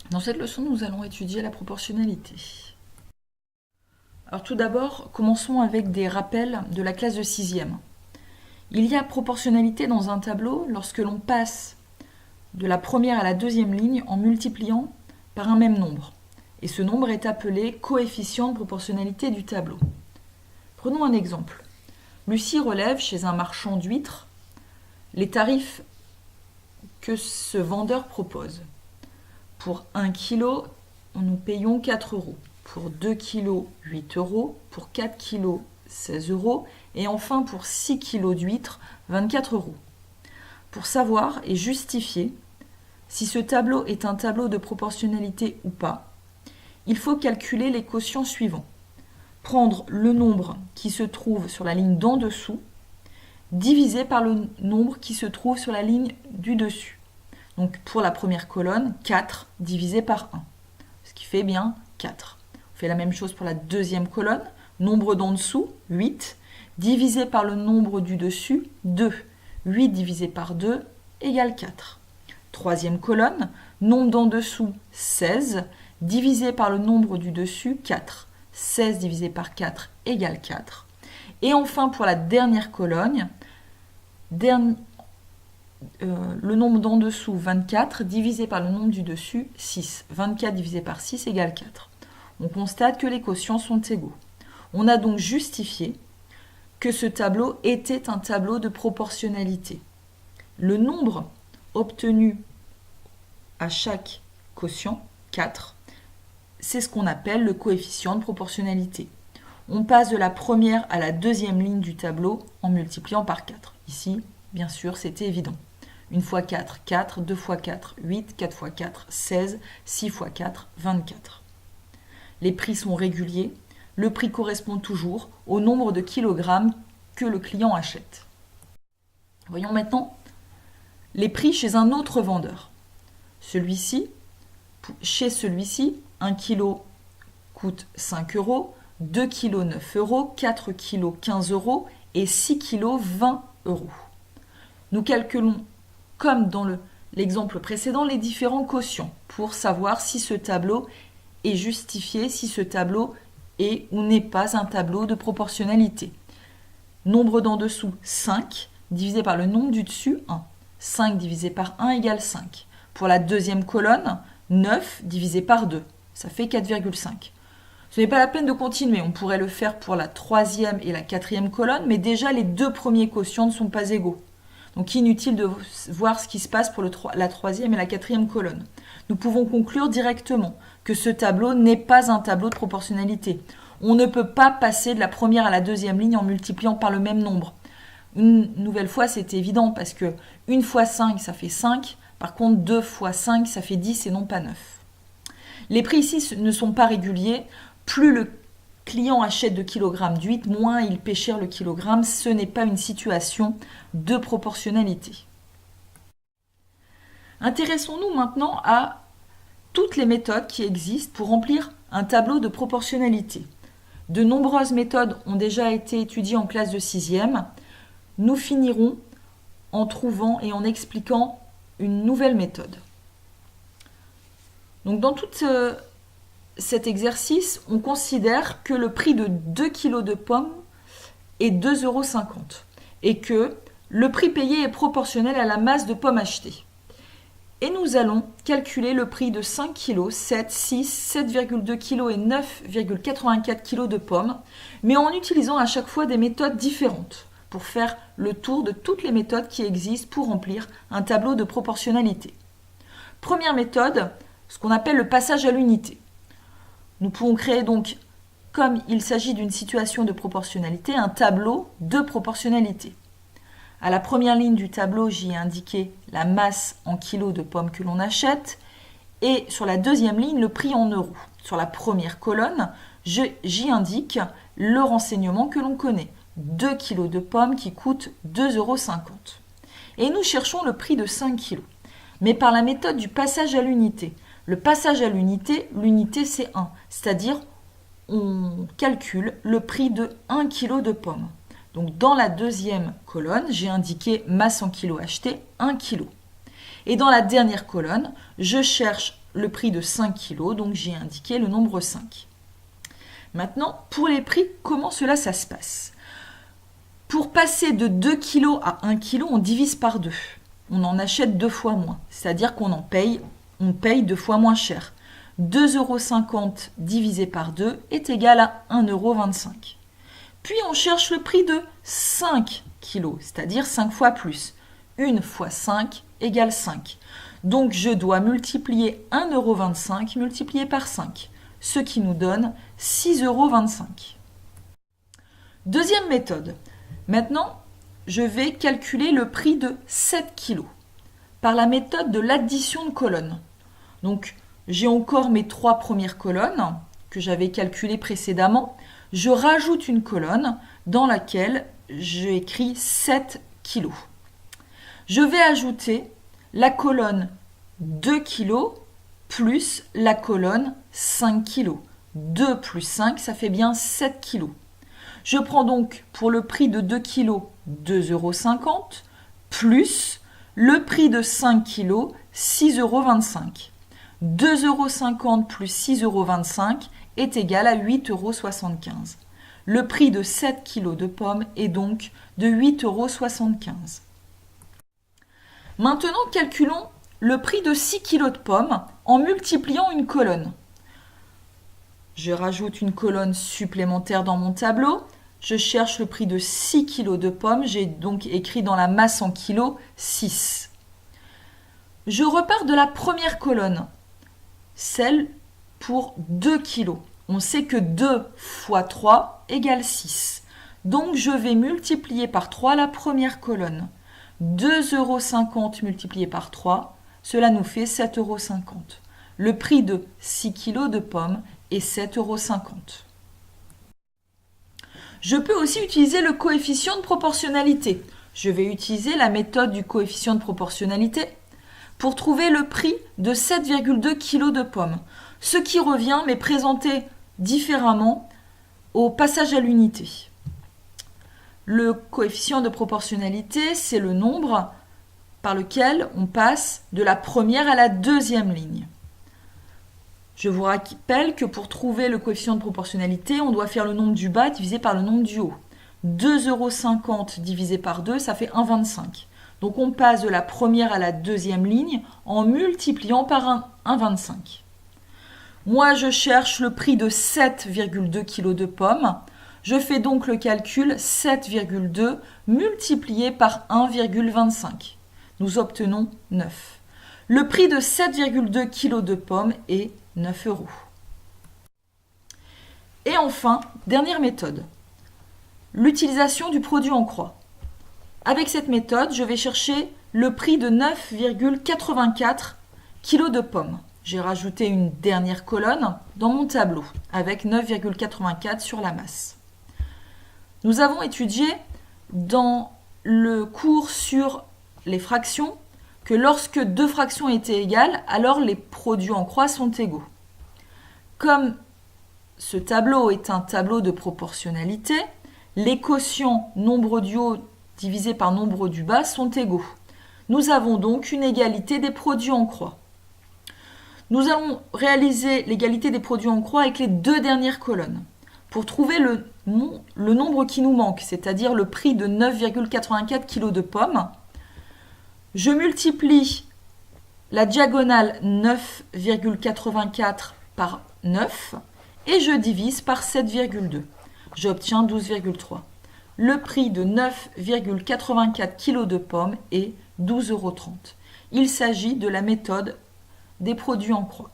Dans cette leçon, nous allons étudier la proportionnalité. Alors tout d'abord, commençons avec des rappels de la classe de 6e. Il y a proportionnalité dans un tableau lorsque l'on passe de la première à la deuxième ligne en multipliant par un même nombre. Et ce nombre est appelé coefficient de proportionnalité du tableau. Prenons un exemple. Lucie relève chez un marchand d'huîtres les tarifs que ce vendeur propose. Pour 1 kg, nous payons 4 euros. Pour 2 kg, 8 euros. Pour 4 kg, 16 euros. Et enfin, pour 6 kg d'huîtres, 24 euros. Pour savoir et justifier si ce tableau est un tableau de proportionnalité ou pas, il faut calculer les quotients suivants. Prendre le nombre qui se trouve sur la ligne d'en dessous, divisé par le nombre qui se trouve sur la ligne du dessus. Donc pour la première colonne, 4 divisé par 1, ce qui fait bien 4. On fait la même chose pour la deuxième colonne, nombre d'en dessous, 8, divisé par le nombre du dessus, 2. 8 divisé par 2 égale 4. Troisième colonne, nombre d'en dessous, 16, divisé par le nombre du dessus, 4. 16 divisé par 4 égale 4. Et enfin pour la dernière colonne, le nombre d'en dessous, 24, divisé par le nombre du dessus, 6. 24 divisé par 6 égale 4. On constate que les quotients sont égaux. On a donc justifié que ce tableau était un tableau de proportionnalité. Le nombre obtenu à chaque quotient, 4, c'est ce qu'on appelle le coefficient de proportionnalité. On passe de la première à la deuxième ligne du tableau en multipliant par 4. Ici, bien sûr, c'était évident. 1 fois 4, 4, 2 fois 4, 8, 4 fois 4, 16, 6 fois 4, 24. Les prix sont réguliers. Le prix correspond toujours au nombre de kilogrammes que le client achète. Voyons maintenant les prix chez un autre vendeur. Chez celui-ci, 1 kg coûte 5 euros, 2 kg 9 euros, 4 kg 15 euros et 6 kg 20 euros. Nous calculons, comme dans l'exemple précédent, les différents quotients pour savoir si ce tableau est justifié, si ce tableau est ou n'est pas un tableau de proportionnalité. Nombre d'en dessous, 5, divisé par le nombre du dessus, 1. 5 divisé par 1 égale 5. Pour la deuxième colonne, 9 divisé par 2, ça fait 4,5. Ce n'est pas la peine de continuer, on pourrait le faire pour la troisième et la quatrième colonne, mais déjà les deux premiers quotients ne sont pas égaux. Donc inutile de voir ce qui se passe pour la troisième et la quatrième colonne. Nous pouvons conclure directement que ce tableau n'est pas un tableau de proportionnalité. On ne peut pas passer de la première à la deuxième ligne en multipliant par le même nombre. Une nouvelle fois, c'est évident parce que 1 fois 5, ça fait 5. Par contre, 2 fois 5, ça fait 10 et non pas 9. Les prix ici ne sont pas réguliers. Plus le client achète de kilogrammes d'huîtres, moins il paie cher le kilogramme. Ce n'est pas une situation de proportionnalité. Intéressons-nous maintenant à toutes les méthodes qui existent pour remplir un tableau de proportionnalité. De nombreuses méthodes ont déjà été étudiées en classe de 6e. Nous finirons en trouvant et en expliquant une nouvelle méthode. Donc dans tout cet exercice, on considère que le prix de 2 kg de pommes est 2,50 euros et que le prix payé est proportionnel à la masse de pommes achetées. Et nous allons calculer le prix de 5 kg, 7, 6, 7,2 kg et 9,84 kg de pommes, mais en utilisant à chaque fois des méthodes différentes pour faire le tour de toutes les méthodes qui existent pour remplir un tableau de proportionnalité. Première méthode, ce qu'on appelle le passage à l'unité. Nous pouvons créer donc, comme il s'agit d'une situation de proportionnalité, un tableau de proportionnalité. À la première ligne du tableau, j'y ai indiqué la masse en kilos de pommes que l'on achète et sur la deuxième ligne, le prix en euros. Sur la première colonne, j'y indique le renseignement que l'on connaît. 2 kg de pommes qui coûtent 2,50 euros. Et nous cherchons le prix de 5 kg. Mais par la méthode du passage à l'unité. Le passage à l'unité, l'unité c'est 1. C'est-à-dire, on calcule le prix de 1 kg de pommes. Donc dans la deuxième colonne, j'ai indiqué masse en kilos acheté, 1 kg. Et dans la dernière colonne, je cherche le prix de 5 kg, donc j'ai indiqué le nombre 5. Maintenant, pour les prix, comment ça se passe? Pour passer de 2 kg à 1 kg, on divise par 2. On en achète 2 fois moins, c'est-à-dire qu'on paye 2 fois moins cher. 2,50 € divisé par 2 est égal à 1,25 €. Puis on cherche le prix de 5 kg, c'est-à-dire 5 fois plus. 1 fois 5 égale 5. Donc je dois multiplier 1,25 € multiplié par 5, ce qui nous donne 6,25 €. Deuxième méthode. Maintenant, je vais calculer le prix de 7 kg par la méthode de l'addition de colonnes. Donc, j'ai encore mes 3 premières colonnes que j'avais calculées précédemment. Je rajoute une colonne dans laquelle j'écris 7 kg. Je vais ajouter la colonne 2 kg plus la colonne 5 kg. 2 plus 5, ça fait bien 7 kg. Je prends donc pour le prix de 2 kg 2,50 € plus le prix de 5 kg 6,25 €. 2,50 € plus 6,25 € est égal à 8,75 €. Le prix de 7 kg de pommes est donc de 8,75 €. Maintenant, calculons le prix de 6 kg de pommes en multipliant une colonne. Je rajoute une colonne supplémentaire dans mon tableau. Je cherche le prix de 6 kg de pommes. J'ai donc écrit dans la masse en kilos 6. Je repars de la première colonne, celle pour 2 kg. On sait que 2 fois 3 égale 6. Donc je vais multiplier par 3 la première colonne. 2,50 € multiplié par 3, cela nous fait 7,50 €. Le prix de 6 kg de pommes est 7,50 €. Je peux aussi utiliser le coefficient de proportionnalité. Je vais utiliser la méthode du coefficient de proportionnalité pour trouver le prix de 7,2 kg de pommes. Ce qui revient, mais présenté différemment au passage à l'unité. Le coefficient de proportionnalité, c'est le nombre par lequel on passe de la première à la deuxième ligne. Je vous rappelle que pour trouver le coefficient de proportionnalité, on doit faire le nombre du bas divisé par le nombre du haut. 2,50 € divisé par 2, ça fait 1,25 €. Donc on passe de la première à la deuxième ligne en multipliant par 1,25 €. Moi, je cherche le prix de 7,2 kg de pommes. Je fais donc le calcul 7,2 multiplié par 1,25. Nous obtenons 9. Le prix de 7,2 kg de pommes est 9 €. Et enfin, dernière méthode, l'utilisation du produit en croix. Avec cette méthode, je vais chercher le prix de 9,84 kg de pommes. J'ai rajouté une dernière colonne dans mon tableau avec 9,84 sur la masse. Nous avons étudié dans le cours sur les fractions que lorsque deux fractions étaient égales, alors les produits en croix sont égaux. Comme ce tableau est un tableau de proportionnalité, les quotients nombre du haut divisé par nombre du bas sont égaux. Nous avons donc une égalité des produits en croix. Nous allons réaliser l'égalité des produits en croix avec les deux dernières colonnes. Pour trouver le nombre qui nous manque, c'est-à-dire le prix de 9,84 kg de pommes, je multiplie la diagonale 9,84 par 9 et je divise par 7,2. J'obtiens 12,3. Le prix de 9,84 kg de pommes est 12,30 €. Il s'agit de la méthode des produits en croix.